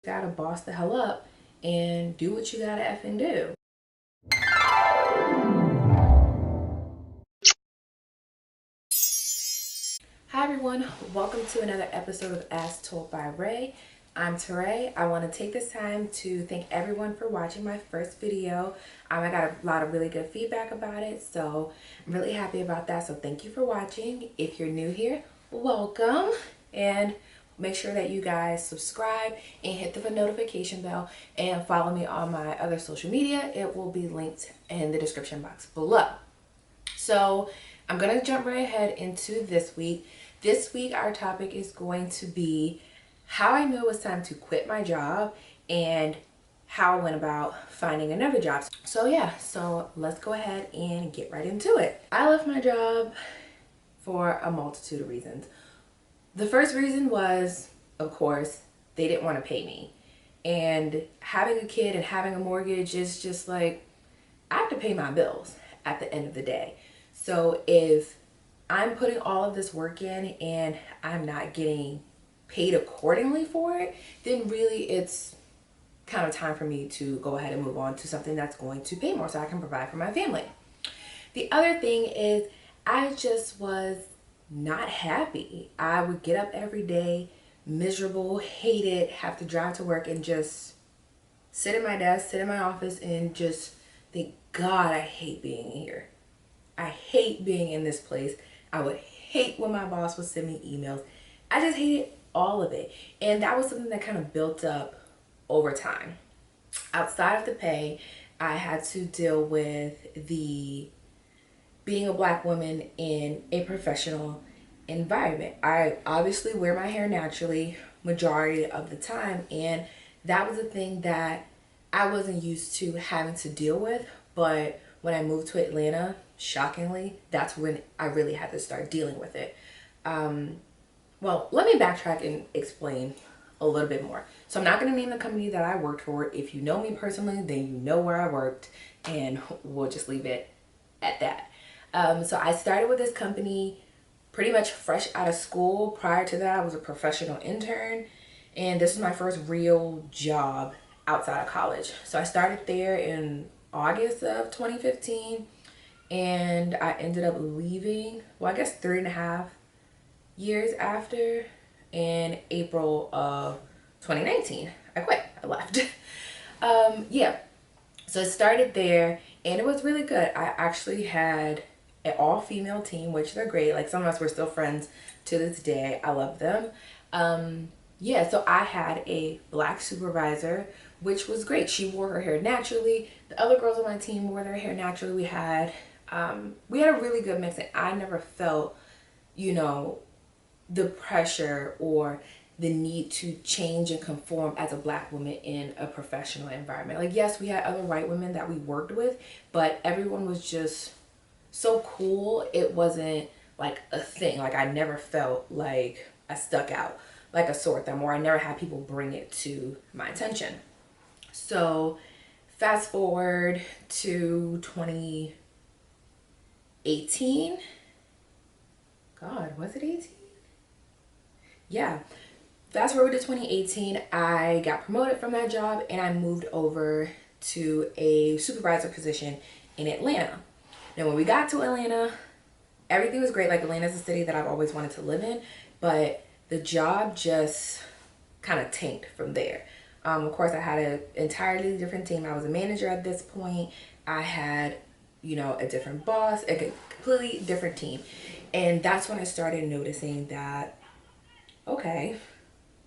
Gotta boss the hell up and do what you gotta effing do. Hi everyone, welcome to another episode of As Told by Ray. I'm Teray. I want to take this time to thank everyone for watching my first video. I got a lot of really good feedback about it, so I'm really happy about that. So thank you for watching. If you're new here, welcome, and make sure that you guys subscribe and hit the notification bell and follow me on my other social media. It will be linked in the description box below. So I'm gonna jump right ahead into this week. This week our topic is going to be how I knew it was time to quit my job and how I went about finding another job. So let's go ahead and get right into it. I left my job for a multitude of reasons. The first reason was, of course, they didn't want to pay me. And having a kid and having a mortgage is just like, I have to pay my bills at the end of the day. So if I'm putting all of this work in and I'm not getting paid accordingly for it, then really it's kind of time for me to go ahead and move on to something that's going to pay more so I can provide for my family. The other thing is I just was not happy. I would get up every day miserable, hate it, have to drive to work and just sit at my desk, sit in my office and just think, God, I hate being here. I hate being in this place. I would hate when my boss would send me emails. I just hated all of it. And that was something that kind of built up over time. Outside of the pay, I had to deal with the being a black woman in a professional environment. I obviously wear my hair naturally majority of the time, and that was a thing that I wasn't used to having to deal with. But when I moved to Atlanta, shockingly, that's when I really had to start dealing with it. Well, let me backtrack and explain a little bit more. So I'm not going to name the company that I worked for. If you know me personally, then you know where I worked, and we'll just leave it at that. So I started with this company pretty much fresh out of school. Prior to that, I was a professional intern, and this was my first real job outside of college. So I started there in August of 2015, and I ended up leaving, well, I guess 3.5 years after, in April of 2019. I quit. I left. Yeah. So I started there, and it was really good. I actually had an all-female team, which they're great. Like, some of us were still friends to this day. I love them. Yeah, so I had a black supervisor, which was great. She wore her hair naturally. The other girls on my team wore their hair naturally. We had a really good mix, and I never felt, the pressure or the need to change and conform as a black woman in a professional environment. Like, yes, we had other white women that we worked with, but everyone was just so cool. It wasn't like a thing. Like, I never felt like I stuck out like a sore thumb, or I never had people bring it to my attention. So fast forward to 2018. God, was it 18? Yeah. Fast forward to 2018, I got promoted from that job and I moved over to a supervisor position in Atlanta. Now, when we got to Atlanta, everything was great. Like, Atlanta's a city that I've always wanted to live in, but the job just kind of tanked from there. Of course, I had an entirely different team. I was a manager at this point. I had, a different boss, a completely different team. And that's when I started noticing that, okay,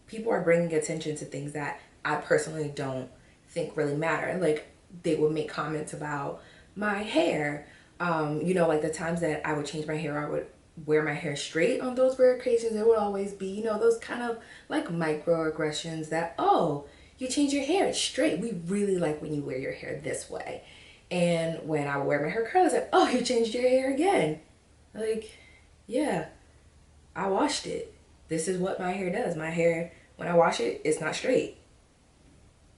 people are bringing attention to things that I personally don't think really matter. Like, they would make comments about my hair. Like the times that I would change my hair, I would wear my hair straight. On those rare occasions, there would always be, those kind of like microaggressions that, oh, you change your hair, it's straight. We really like when you wear your hair this way. And when I would wear my hair curly, it's like, oh, you changed your hair again. Like, yeah, I washed it. This is what my hair does. My hair, when I wash it, it's not straight.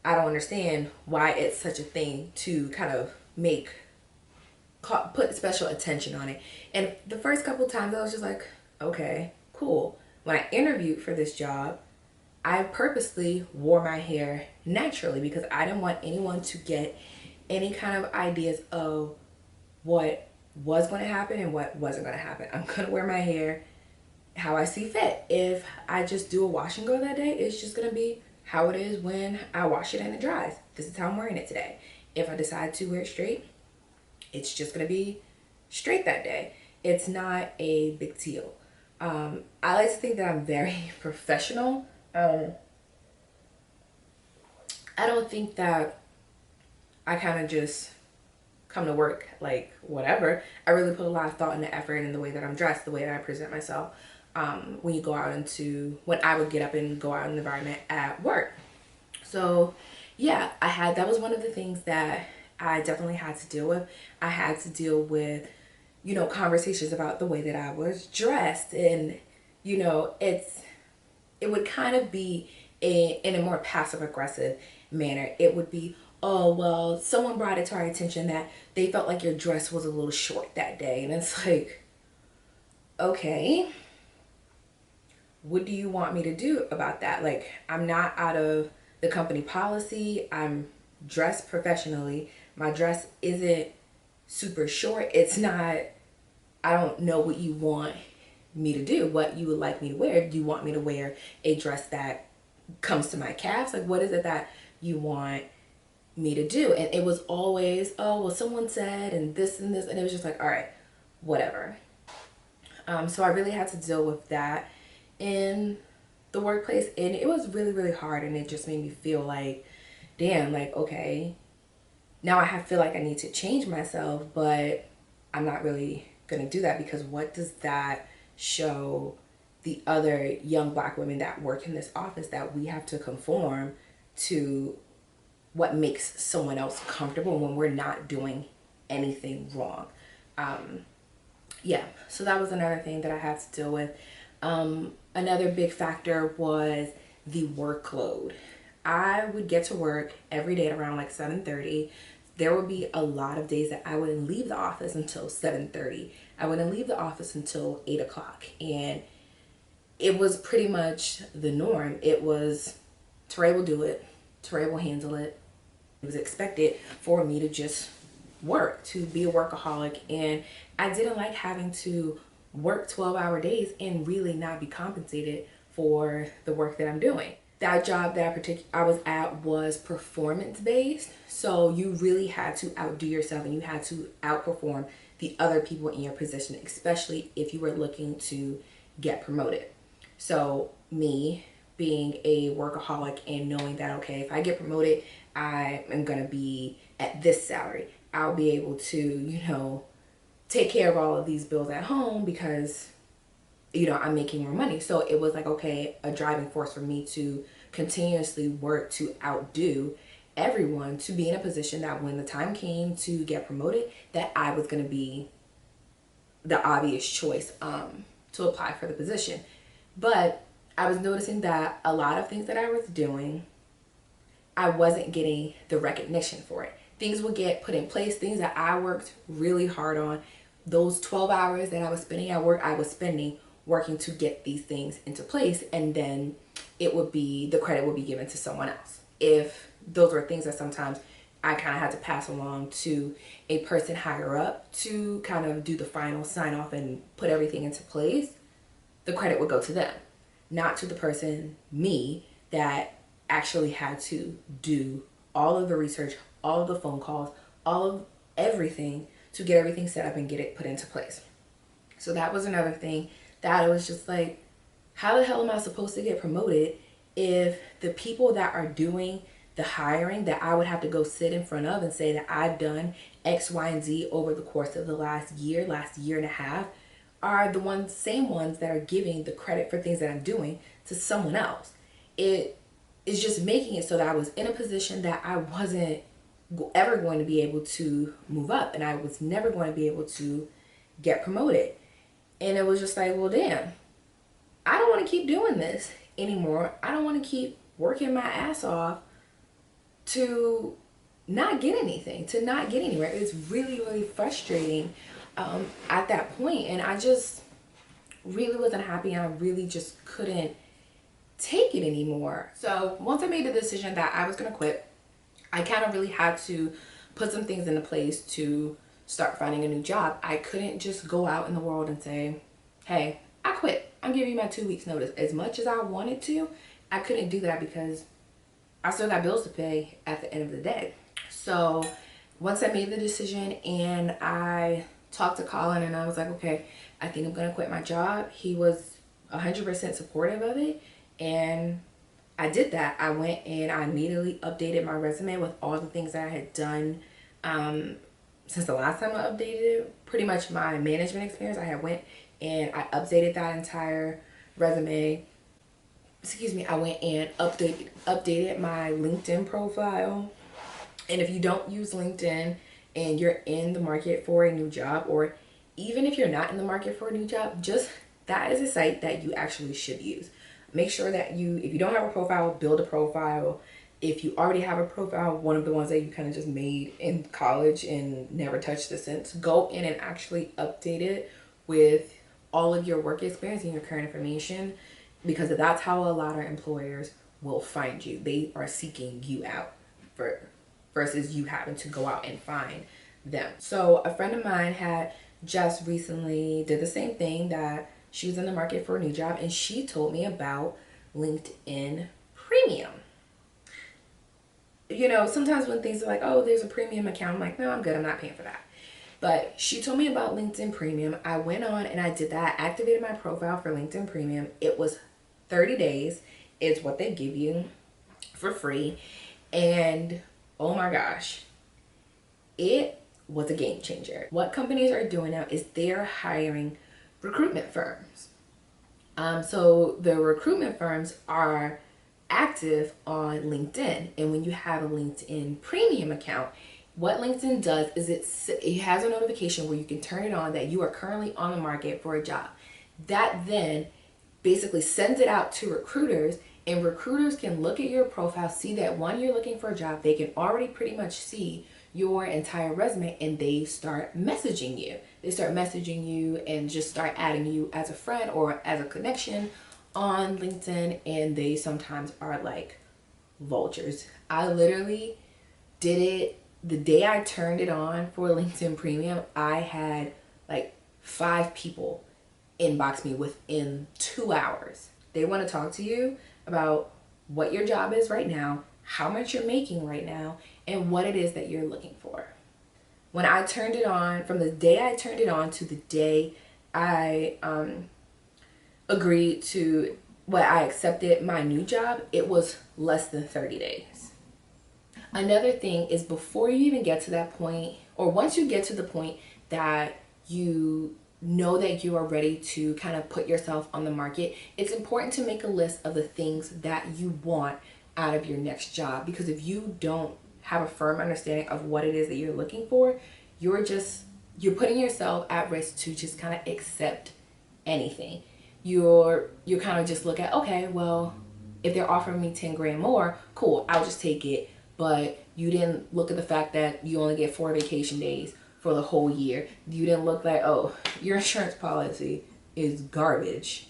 I don't understand why it's such a thing to kind of put special attention on it. And the first couple times I was just like, okay, cool. When I interviewed for this job, I purposely wore my hair naturally because I didn't want anyone to get any kind of ideas of what was going to happen and what wasn't going to happen. I'm going to wear my hair how I see fit. If I just do a wash and go that day, it's just going to be how it is when I wash it and it dries. This is how I'm wearing it today. If I decide to wear it straight, it's just going to be straight that day. It's not a big deal. I like to think that I'm very professional. I don't think that I kind of just come to work like whatever. I really put a lot of thought and effort in the way that I'm dressed, the way that I present myself. When I would get up and go out in the environment at work. So yeah, that was one of the things that I definitely had to deal with. I had to deal with, conversations about the way that I was dressed, and, it would kind of be in a more passive aggressive manner. It would be, oh, well, someone brought it to our attention that they felt like your dress was a little short that day. And it's like, okay, what do you want me to do about that? Like, I'm not out of the company policy. I'm dressed professionally. My dress isn't super short. It's not, I don't know what you want me to do, what you would like me to wear. Do you want me to wear a dress that comes to my calves? Like, what is it that you want me to do? And it was always, oh, well, someone said, and this and this. And it was just like, all right, whatever. So I really had to deal with that in the workplace, and it was really, really hard. And it just made me feel like, damn, like, okay, now I feel like I need to change myself, but I'm not really gonna do that, because what does that show the other young Black women that work in this office, that we have to conform to what makes someone else comfortable when we're not doing anything wrong? Yeah, so that was another thing that I had to deal with. Another big factor was the workload. I would get to work every day at around like 7:30. There would be a lot of days that I wouldn't leave the office until 7:30. I wouldn't leave the office until 8 o'clock. And it was pretty much the norm. It was, Teray will do it. Teray will handle it. It was expected for me to just work, to be a workaholic. And I didn't like having to work 12-hour days and really not be compensated for the work that I'm doing. That job that I was at was performance based. So you really had to outdo yourself, and you had to outperform the other people in your position, especially if you were looking to get promoted. So me being a workaholic and knowing that, okay, if I get promoted, I am going to be at this salary. I'll be able to, take care of all of these bills at home because, I'm making more money. So it was like, okay, a driving force for me to continuously work to outdo everyone, to be in a position that when the time came to get promoted, that I was going to be the obvious choice to apply for the position. But I was noticing that a lot of things that I was doing, I wasn't getting the recognition for it. Things would get put in place, things that I worked really hard on. Those 12 hours that I was spending at work, I was spending working to get these things into place, and then the credit would be given to someone else. If those were things that sometimes I kind of had to pass along to a person higher up to kind of do the final sign off and put everything into place, the credit would go to them, not to the person, me, that actually had to do all of the research, all of the phone calls, all of everything to get everything set up and get it put into place. So that was another thing that I was just like, how the hell am I supposed to get promoted if the people that are doing the hiring that I would have to go sit in front of and say that I've done X, Y, and Z over the course of the last year and a half, are the same ones that are giving the credit for things that I'm doing to someone else? It is just making it so that I was in a position that I wasn't ever going to be able to move up, and I was never going to be able to get promoted. And it was just like, well, damn, I don't want to keep doing this anymore. I don't want to keep working my ass off to not get anything, to not get anywhere. It's really, really frustrating at that point. And I just really wasn't happy, and I really just couldn't take it anymore. So once I made the decision that I was going to quit, I kind of really had to put some things into place to start finding a new job. I couldn't just go out in the world and say, hey, I quit. I'm giving you my 2 weeks notice. As much as I wanted to, I couldn't do that because I still got bills to pay at the end of the day. So once I made the decision and I talked to Colin and I was like, okay, I think I'm going to quit my job. He was 100% supportive of it. And I did that. I went and I immediately updated my resume with all the things that I had done since the last time I updated it. Pretty much my management experience. I had went and I updated that entire resume. Excuse me. I went and updated my LinkedIn profile. And if you don't use LinkedIn and you're in the market for a new job, or even if you're not in the market for a new job, just that is a site that you actually should use. Make sure that if you don't have a profile, build a profile. If you already have a profile, one of the ones that you kind of just made in college and never touched it since, go in and actually update it with all of your work experience and your current information, because that's how a lot of employers will find you. They are seeking you out versus you having to go out and find them. So a friend of mine had just recently did the same thing, that she was in the market for a new job, and she told me about LinkedIn Premium. You know, sometimes when things are like, oh, there's a premium account, I'm like, no, I'm good, I'm not paying for that. But she told me about LinkedIn Premium. I went on and I did that. I activated my profile for LinkedIn Premium. It was 30 days is what they give you for free. And oh my gosh, it was a game changer. What companies are doing now is they're hiring recruitment firms. So the recruitment firms are active on LinkedIn. And when you have a LinkedIn Premium account, what LinkedIn does is it has a notification where you can turn it on that you are currently on the market for a job. That then basically sends it out to recruiters, and recruiters can look at your profile, see that one, you're looking for a job. They can already pretty much see your entire resume, and they start messaging you. They start messaging you and just start adding you as a friend or as a connection on LinkedIn, and they sometimes are like vultures. I literally did it the day I turned it on for LinkedIn Premium. I had like 5 people inbox me within 2 hours. They want to talk to you about what your job is right now, how much you're making right now, and what it is that you're looking for. When I turned it on, from the day I turned it on to the day I agreed to I accepted my new job, it was less than 30 days. Another thing is, before you even get to that point, or once you get to the point that you know that you are ready to kind of put yourself on the market, it's important to make a list of the things that you want out of your next job. Because if you don't have a firm understanding of what it is that you're looking for, you're putting yourself at risk to just kind of accept anything. You're kind of just look at, okay, well, if they're offering me 10 grand more, cool, I'll just take it. But you didn't look at the fact that you only get 4 vacation days for the whole year. You didn't look like, oh, your insurance policy is garbage.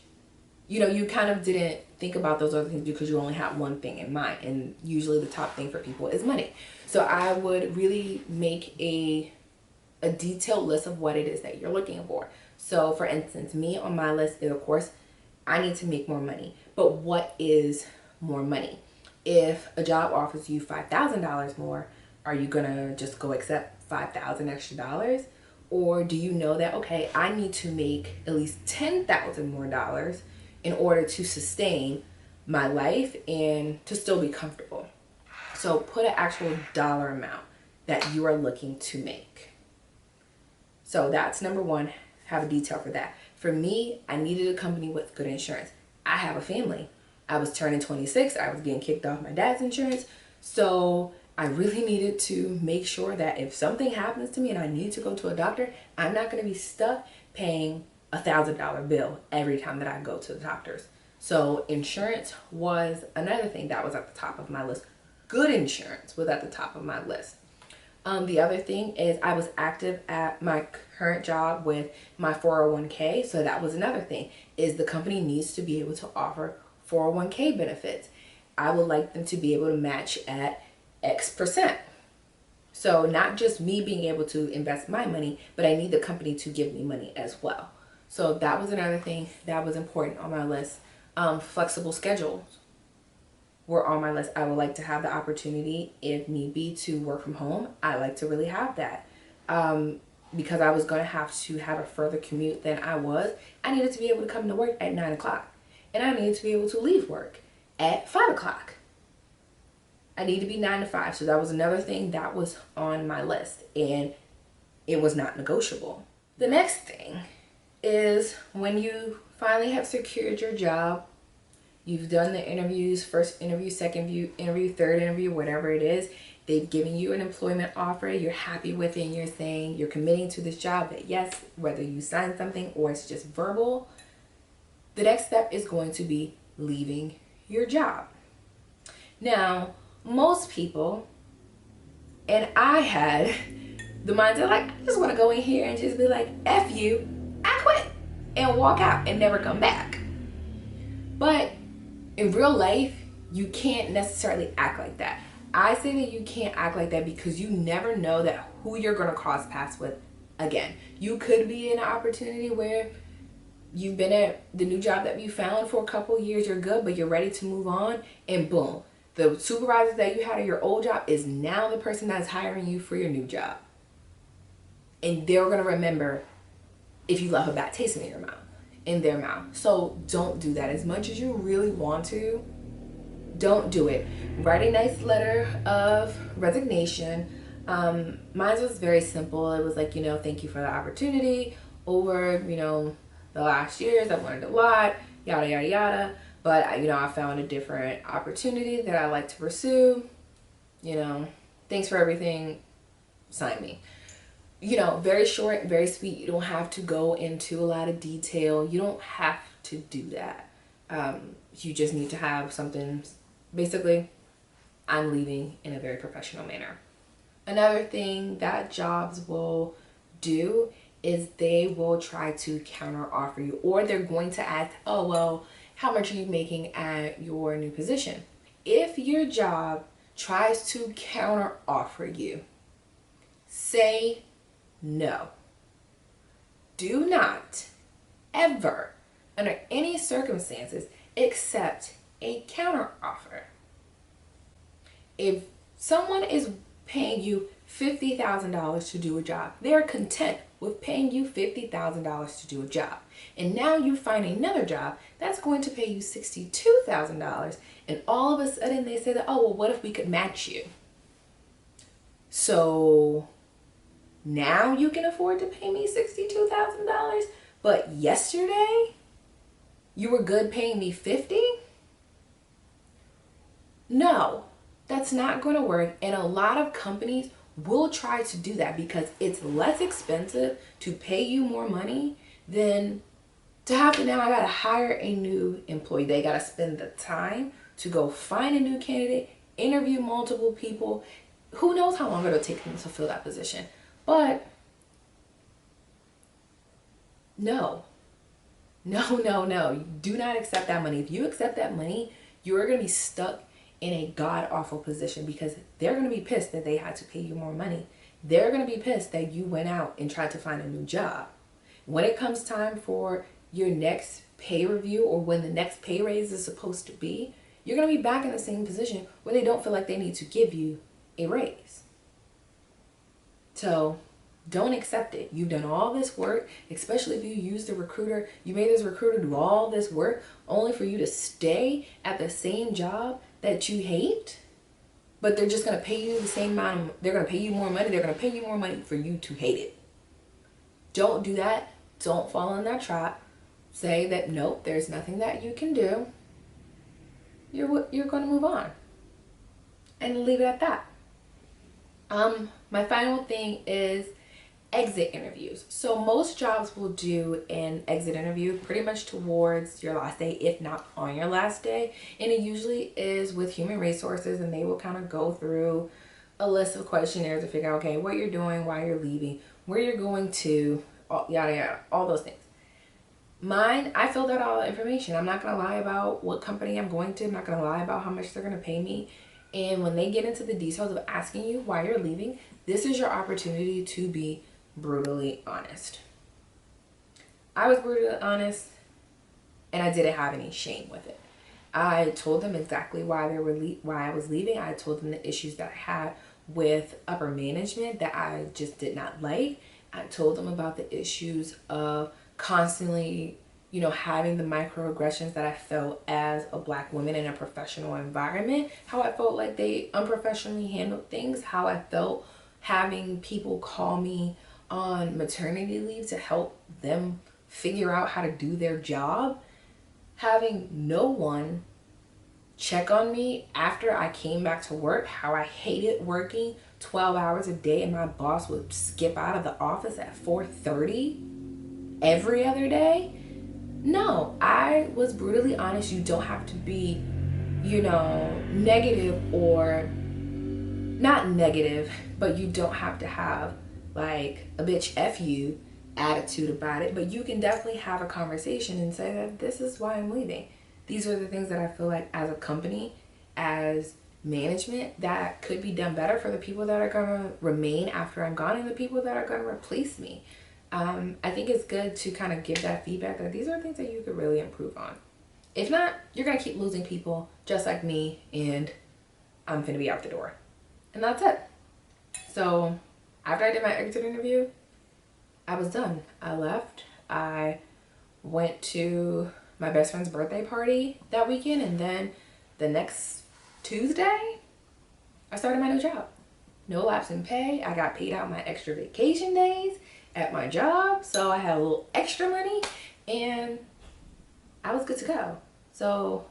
You know, you kind of didn't think about those other things because you only have one thing in mind. And usually the top thing for people is money. So I would really make a detailed list of what it is that you're looking for. So for instance, me on my list is, of course, I need to make more money. But what is more money? If a job offers you $5,000 more, are you gonna just go accept $5,000 extra dollars? Or do you know that, okay, I need to make at least $10,000 more dollars in order to sustain my life and to still be comfortable? So put an actual dollar amount that you are looking to make. So that's number one, have a detail for that. For me, I needed a company with good insurance. I have a family. I was turning 26. I was getting kicked off my dad's insurance. So I really needed to make sure that if something happens to me and I need to go to a doctor, I'm not going to be stuck paying $1,000 bill every time that I go to the doctors. So insurance was another thing that was at the top of my list. Good insurance was at the top of my list. The other thing is, I was active at my current job with my 401k. So that was another thing, is the company needs to be able to offer 401k benefits. I would like them to be able to match at X%. So not just me being able to invest my money, but I need the company to give me money as well. So that was another thing that was important on my list. Flexible schedules were on my list. I would like to have the opportunity, if need be, to work from home. I like to really have that. Because I was going to have a further commute than I was. I needed to be able to come to work at 9 o'clock. And I needed to be able to leave work at 5 o'clock. I need to be 9 to 5. So that was another thing that was on my list. And it was not negotiable. The next thing is when you finally have secured your job, you've done the interviews, first interview, second interview, third interview, whatever it is. They've given you an employment offer. You're happy with it. And you're saying you're committing to this job that yes, whether you sign something or it's just verbal, the next step is going to be leaving your job. Now, most people, and I had the mindset like, I just want to go in here and just be like, F you, I quit, and walk out and never come back. But in real life, you can't necessarily act like that. I say that you can't act like that because you never know that who you're going to cross paths with again. You could be in an opportunity where you've been at the new job that you found for a couple years, you're good, but you're ready to move on, and boom, the supervisor that you had at your old job is now the person that's hiring you for your new job. And they're going to remember if you left a bad taste in their mouth. So don't do that. As much as you really want to, don't do it. Write a nice letter of resignation. Mine was very simple. It was like, thank you for the opportunity. Over, the last years, I've learned a lot, yada, yada, yada. But, I found a different opportunity that I like to pursue. Thanks for everything. Sign me. Very short, very sweet. You don't have to go into a lot of detail. You don't have to do that. You just need to have something, basically, I'm leaving in a very professional manner. Another thing that jobs will do is they will try to counter offer you, or they're going to ask, oh, well, how much are you making at your new position? If your job tries to counter offer you, say no. Do not ever, under any circumstances, accept a counter offer. If someone is paying you $50,000 to do a job, they're content with paying you $50,000 to do a job. And now you find another job that's going to pay you $62,000, and all of a sudden they say that, oh, well, what if we could match you? So now you can afford to pay me $62,000, but yesterday you were good paying me $50,000? No, that's not going to work. And a lot of companies will try to do that because it's less expensive to pay you more money than to have to now I got to hire a new employee. They got to spend the time to go find a new candidate, interview multiple people. Who knows how long it'll take them to fill that position. But no. Do not accept that money. If you accept that money, you're going to be stuck in a god-awful position because they're going to be pissed that they had to pay you more money. They're going to be pissed that you went out and tried to find a new job. When it comes time for your next pay review or when the next pay raise is supposed to be, you're going to be back in the same position where they don't feel like they need to give you a raise. So don't accept it. You've done all this work, especially if you used a recruiter. You made this recruiter do all this work only for you to stay at the same job that you hate, but they're just going to pay you the same amount. They're going to pay you more money. They're going to pay you more money for you to hate it. Don't do that. Don't fall in that trap. Say that, nope, there's nothing that you can do. You're going to move on and leave it at that. My final thing is exit interviews. So most jobs will do an exit interview pretty much towards your last day, if not on your last day. And it usually is with human resources, and they will kind of go through a list of questionnaires to figure out, okay, what you're doing, why you're leaving, where you're going to, yada, yada, all those things. Mine, I filled out all the information. I'm not going to lie about what company I'm going to. I'm not going to lie about how much they're going to pay me. And when they get into the details of asking you why you're leaving, this is your opportunity to be brutally honest. I was brutally honest, and I didn't have any shame with it. I told them exactly why why I was leaving. I told them the issues that I had with upper management that I just did not like. I told them about the issues of constantly, having the microaggressions that I felt as a Black woman in a professional environment, how I felt like they unprofessionally handled things, how I felt having people call me on maternity leave to help them figure out how to do their job, having no one check on me after I came back to work, how I hated working 12 hours a day and my boss would skip out of the office at 4:30 every other day. No, I was brutally honest. You don't have to be, negative, or not negative, but you don't have to have like a bitch F you attitude about it. But you can definitely have a conversation and say that this is why I'm leaving. These are the things that I feel like as a company, as management, that could be done better for the people that are going to remain after I'm gone and the people that are going to replace me. I think it's good to kind of give that feedback that these are things that you could really improve on. If not, you're going to keep losing people just like me, and I'm going to be out the door. And that's it. So after I did my exit interview, I was done. I left. I went to my best friend's birthday party that weekend, and then the next Tuesday, I started my new job. No lapse in pay. I got paid out my extra vacation days at my job, so I had a little extra money, and I was good to go. So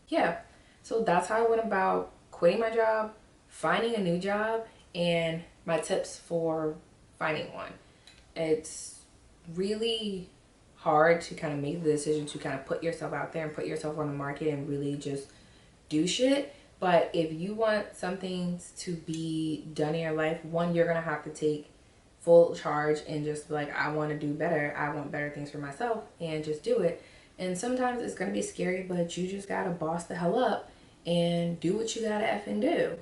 yeah, so that's how I went about quitting my job, finding a new job, and my tips for finding one. It's really hard to kind of make the decision to kind of put yourself out there and put yourself on the market and really just do shit. But if you want something to be done in your life, one, you're gonna have to take full charge and just be like, I want to do better. I want better things for myself, and just do it. And sometimes it's gonna be scary, but you just gotta boss the hell up and do what you gotta effing do.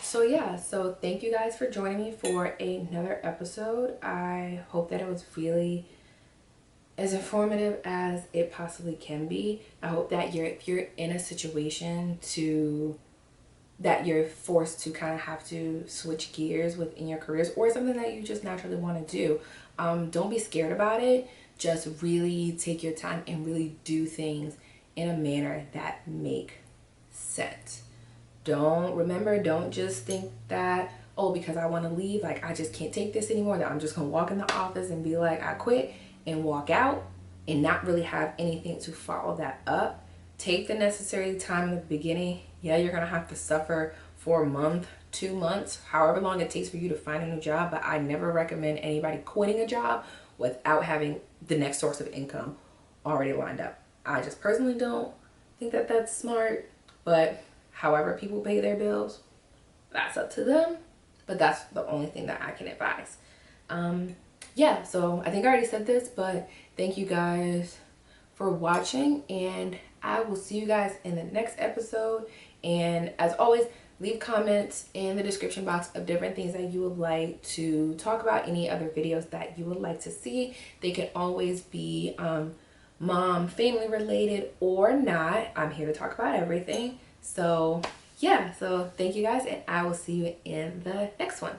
So yeah, so thank you guys for joining me for another episode. I hope that it was really as informative as it possibly can be. I hope that if you're in a situation that you're forced to kind of have to switch gears within your careers, or something that you just naturally want to do, don't be scared about it. Just really take your time and really do things in a manner that make sense. Don't just think that, oh, because I want to leave, like I just can't take this anymore, that I'm just gonna walk in the office and be like, I quit, and walk out and not really have anything to follow that up. Take the necessary time in the beginning. Yeah, you're gonna have to suffer for a month, 2 months, however long it takes for you to find a new job, but I never recommend anybody quitting a job without having the next source of income already lined up. I just personally don't think that that's smart, but however people pay their bills, that's up to them. But that's the only thing that I can advise. Yeah, so I think I already said this, but thank you guys for watching, and I will see you guys in the next episode. And as always, leave comments in the description box of different things that you would like to talk about, any other videos that you would like to see. They can always be mom, family related, or not. I'm here to talk about everything. So yeah, so thank you guys, and I will see you in the next one.